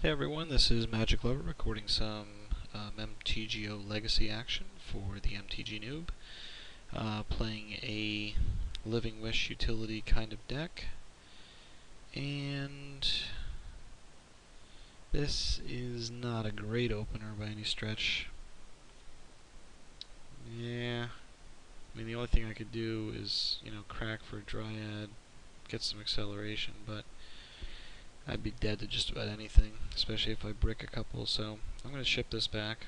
Hey everyone, this is Magic Lover recording some MTGO Legacy action for the MTG Noob. Playing a Living Wish utility kind of deck. And this is not a great opener by any stretch. Yeah, I mean the only thing I could do is, crack for a Dryad, get some acceleration, but I'd be dead to just about anything, especially if I brick a couple, so I'm going to ship this back.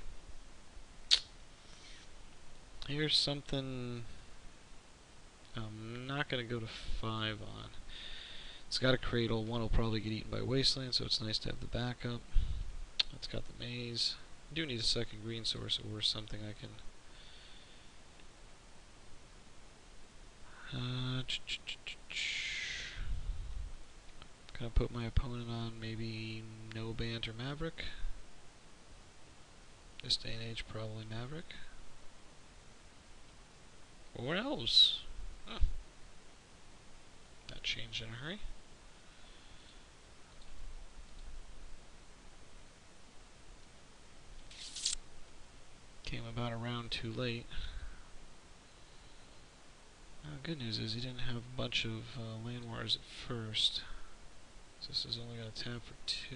Here's something I'm not going to go to 5 on. It's got a Cradle. One will probably get eaten by Wasteland, so it's nice to have the backup. It's got the Maze. I do need a second green source or something I can... Gonna put my opponent on maybe no Bant or Maverick. This day and age, probably Maverick. Or Elves. Huh. That changed in a hurry. Came about a round too late. Good news is he didn't have a bunch of land wars at first. So this is only going to tap for 2.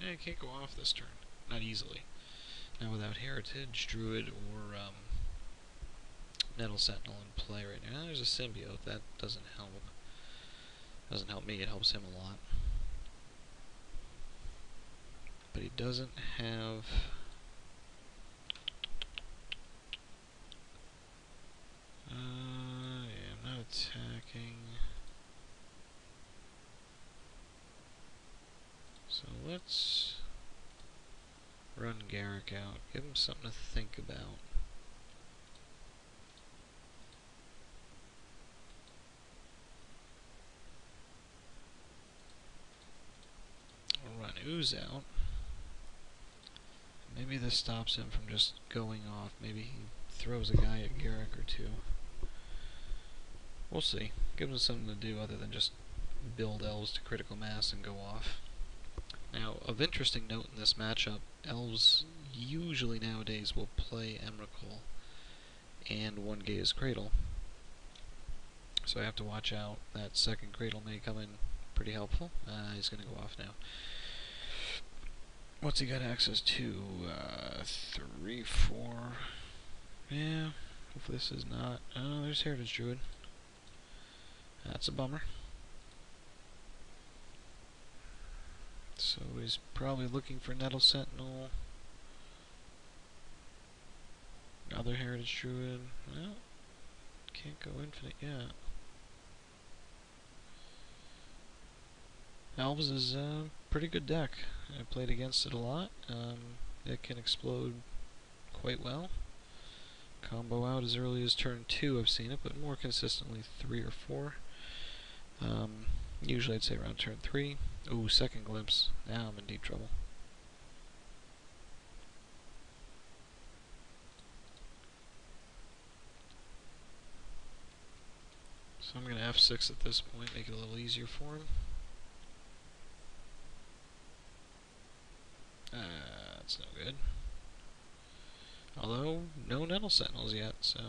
Yeah, he can't go off this turn. Not easily. Now without Heritage, Druid, or Nettle Sentinel in play right now. There's a Symbiote. That doesn't help. Doesn't help me, it helps him a lot. But he doesn't have... yeah, I'm not attacking. So let's run Garrick out. Give him something to think about. We'll run Ooze out. Maybe this stops him from just going off. Maybe he throws a guy at Garrick or 2. We'll see. Gives him something to do other than just build Elves to critical mass and go off. Now, of interesting note in this matchup, Elves usually nowadays will play Emrakul and one Gaea's Cradle. So I have to watch out. That second Cradle may come in pretty helpful. He's going to go off now. What's he got access to? 3, 4... Yeah, hopefully this is not... Oh, there's Heritage Druid. That's a bummer. So he's probably looking for Nettle Sentinel. Other Heritage Druid. Well, can't go infinite yet. Elves is a pretty good deck. I played against it a lot. It can explode quite well. Combo out as early as turn 2 I've seen it, but more consistently 3 or 4. Usually I'd say around turn 3. Ooh, second glimpse. Now I'm in deep trouble. So I'm going to F6 at this point, make it a little easier for him. That's no good. Although, no Nettle Sentinels yet, so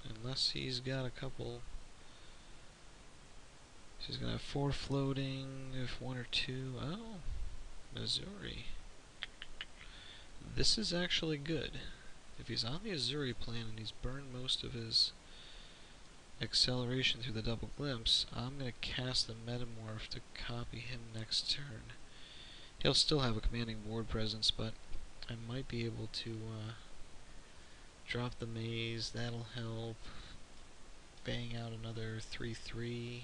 unless he's got a couple... So he's going to have 4 floating, if 1 or 2... Oh, Missouri. This is actually good. If he's on the Azuri plan and he's burned most of his acceleration through the double glimpse, I'm going to cast the Metamorph to copy him next turn. He'll still have a commanding board presence, but I might be able to drop the Maze. That'll help. Bang out another 3/3.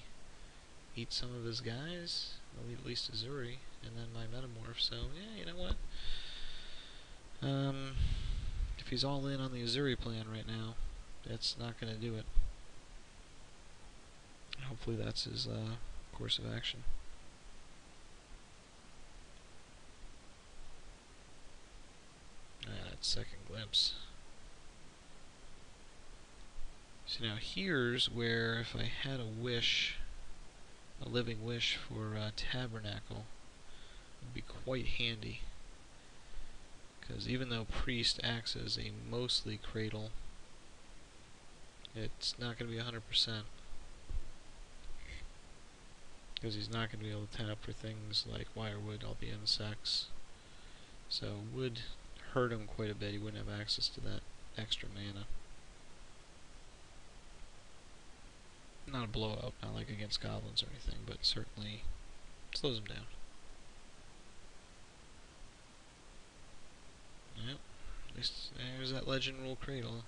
Eat some of his guys. I'll eat at least Azuri, and then my Metamorph. So yeah, you know what? If he's all in on the Azuri plan right now, that's not going to do it. Hopefully that's his course of action. That second glimpse. So now here's where if I had a wish, a living wish for Tabernacle, would be quite handy. Because even though Priest acts as a mostly cradle, it's not going to be 100%. Because he's not going to be able to tap for things like Wirewood, all the insects. So it would hurt him quite a bit. He wouldn't have access to that extra mana. Not a blowout, not like against goblins or anything, but certainly slows him down. Yep, at least there's that legend rule cradle.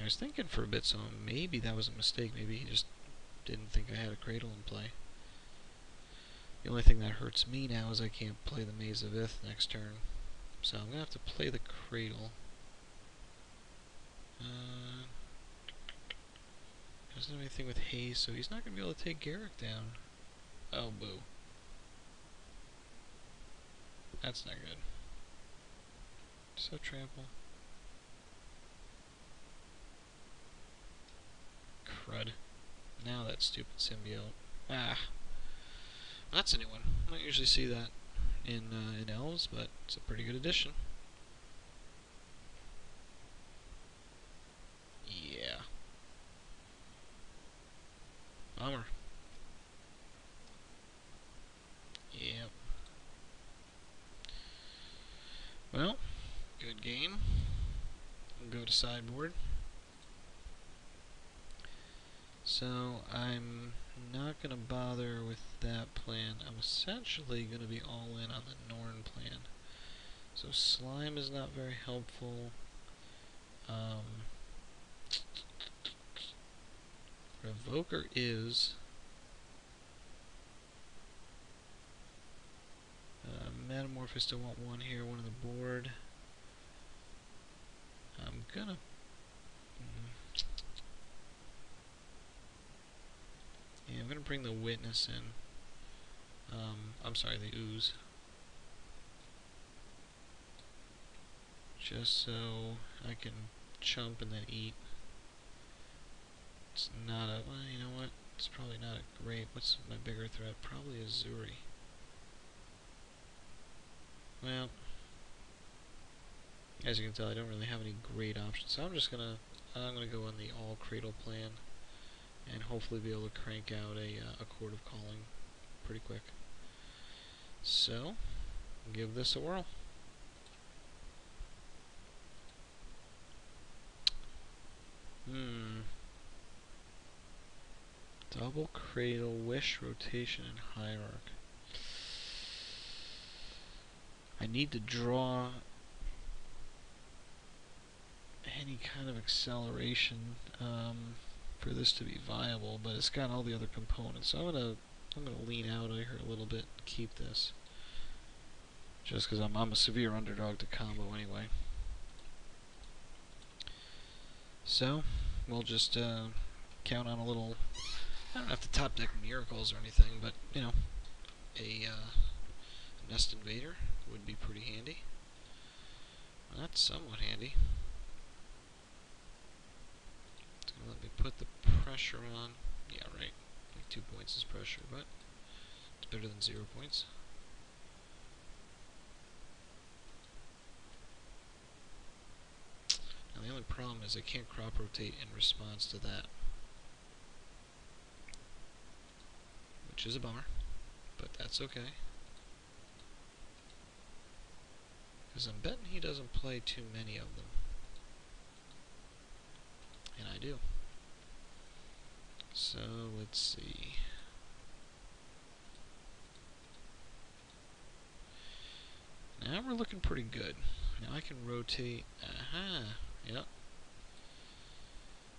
I was thinking for a bit, so maybe that was a mistake. Maybe he just didn't think I had a cradle in play. The only thing that hurts me now is I can't play the Maze of Ith next turn. So I'm going to have to play the cradle. Doesn't have anything with haste, so he's not going to be able to take Garrick down. Oh, boo. That's not good. So trample. Crud. Now that stupid symbiote. Ah. That's a new one. I don't usually see that in Elves, but it's a pretty good addition. Yeah. Bummer. Yep. Well, good game. We'll go to sideboard. So I'm not going to bother with that plan. I'm essentially going to be all in on the Norn plan. So Slime is not very helpful. Revoker is. Metamorphosis, I want one here, one on the board. I'm gonna. Yeah, I'm gonna bring the Witness in. I'm sorry, the Ooze. Just so I can chump and then eat. It's not a. Well, you know what? It's probably not a great. What's my bigger threat? Probably a Zuri. Well, as you can tell, I don't really have any great options. So I'm gonna go on the all cradle plan, and hopefully be able to crank out a Chord of Calling pretty quick. So, give this a whirl. Double Cradle, Wish, Rotation, and Hierarch. I need to draw any kind of acceleration for this to be viable, but it's got all the other components. So I'm gonna lean out of here a little bit and keep this, just because I'm a severe underdog to combo anyway. So we'll just count on a little. I don't have to top deck miracles or anything, but you know, a Nest Invader would be pretty handy. Well, that's somewhat handy. It's gonna let me put the pressure on. Yeah, right. Like 2 points is pressure, but it's better than 0 points. Now the only problem is I can't crop rotate in response to that, which is a bummer, but that's okay. Because I'm betting he doesn't play too many of them. And I do. So, let's see. Now we're looking pretty good. Now I can rotate. Aha! Yep.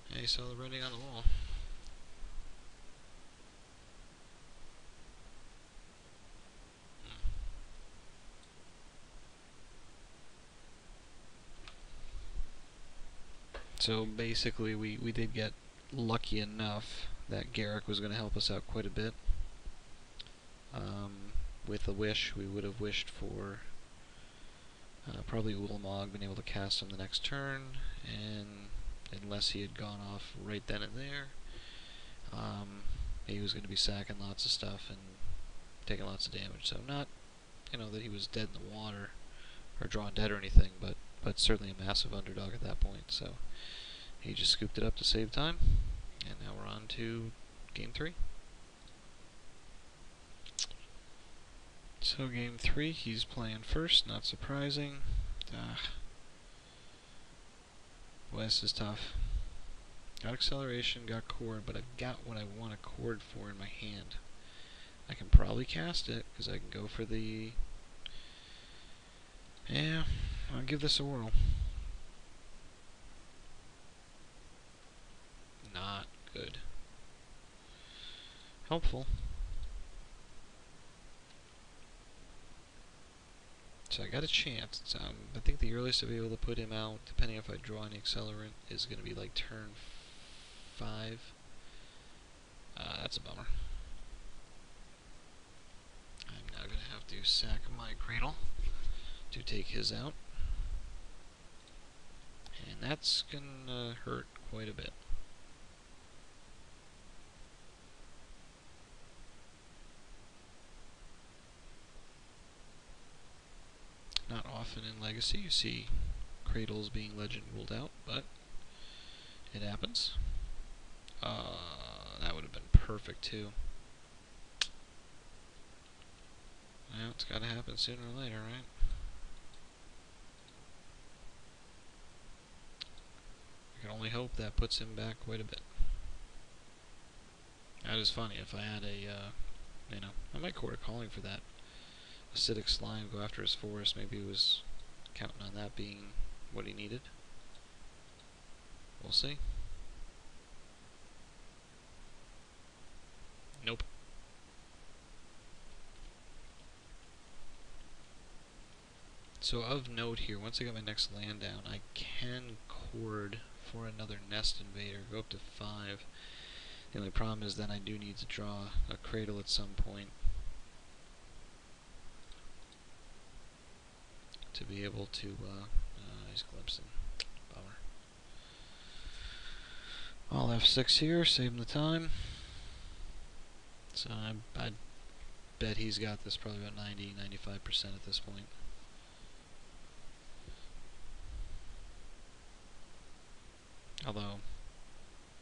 Yeah, you saw the writing on the wall. So basically we did get lucky enough that Garrick was going to help us out quite a bit. With a wish, we would have wished for probably Ulamog, been able to cast him the next turn, and unless he had gone off right then and there, he was going to be sacking lots of stuff and taking lots of damage. So not, that he was dead in the water or drawn dead or anything, but certainly a massive underdog at that point. So he just scooped it up to save time, and now we're on to game 3. So game 3, he's playing first, not surprising. Boy, this is tough. Got acceleration, got chord, but I've got what I want a chord for in my hand. I can probably cast it, because I can go for the... Yeah, I'll give this a whirl. Not good. Helpful. So I got a chance. I think the earliest I'll be able to put him out, depending if I draw any accelerant, is going to be like turn 5. That's a bummer. I'm now going to have to sack my Cradle to take his out. And that's going to hurt quite a bit. Not often in Legacy you see Cradles being legend ruled out, but it happens. That would have been perfect too. Well, it's got to happen sooner or later, right? I can only hope that puts him back quite a bit. That is funny. If I had a, I might Court of Calling for that acidic slime, go after his forest. Maybe he was counting on that being what he needed. We'll see. Nope. So of note here, once I get my next land down, I can chord for another Nest Invader, go up to 5. The only problem is then I do need to draw a Cradle at some point to be able to, he's glimpsing. Bummer. I'll F6 here, saving the time. So I bet he's got this probably about 90-95% at this point. Although,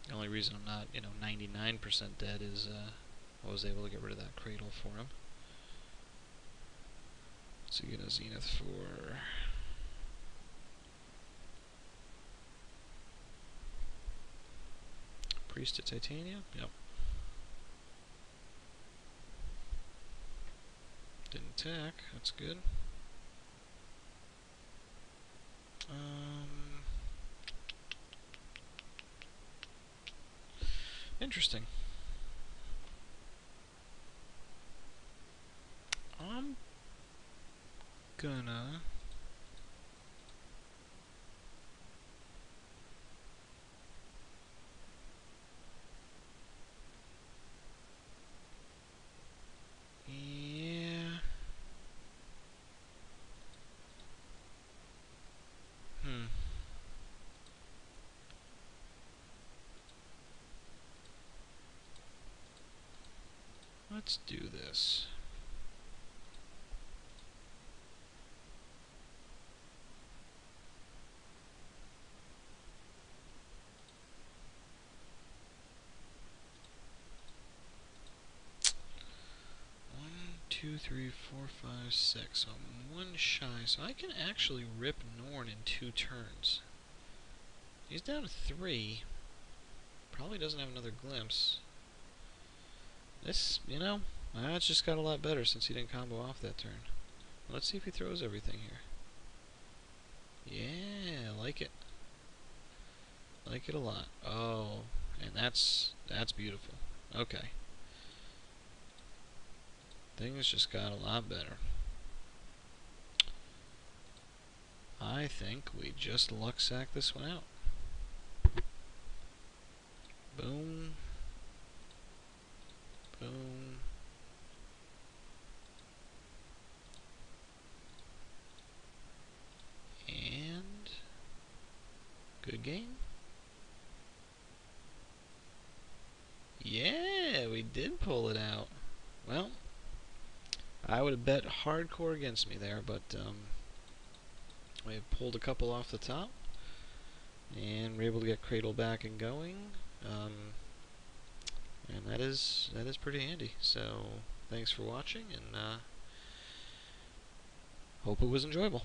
the only reason I'm not, 99% dead is I was able to get rid of that Cradle for him. So you get a Zenith for... Priest of Titania? Yep. Didn't attack, that's good. Interesting. I'm gonna... Yeah... Let's do this. Two, three, four, five, six. So I'm 1 shy, so I can actually rip Norn in 2 turns. He's down to 3. Probably doesn't have another glimpse. This, it's just got a lot better since he didn't combo off that turn. Let's see if he throws everything here. Yeah, I like it. Like it a lot. Oh, and that's beautiful. Okay. Things just got a lot better. I think we just luck sack this one out. Boom. Boom. And good game. Yeah. we did pull it out. Well, I would have bet hardcore against me there, but we pulled a couple off the top, and we're able to get Cradle back and going, and that is pretty handy. So thanks for watching, and hope it was enjoyable.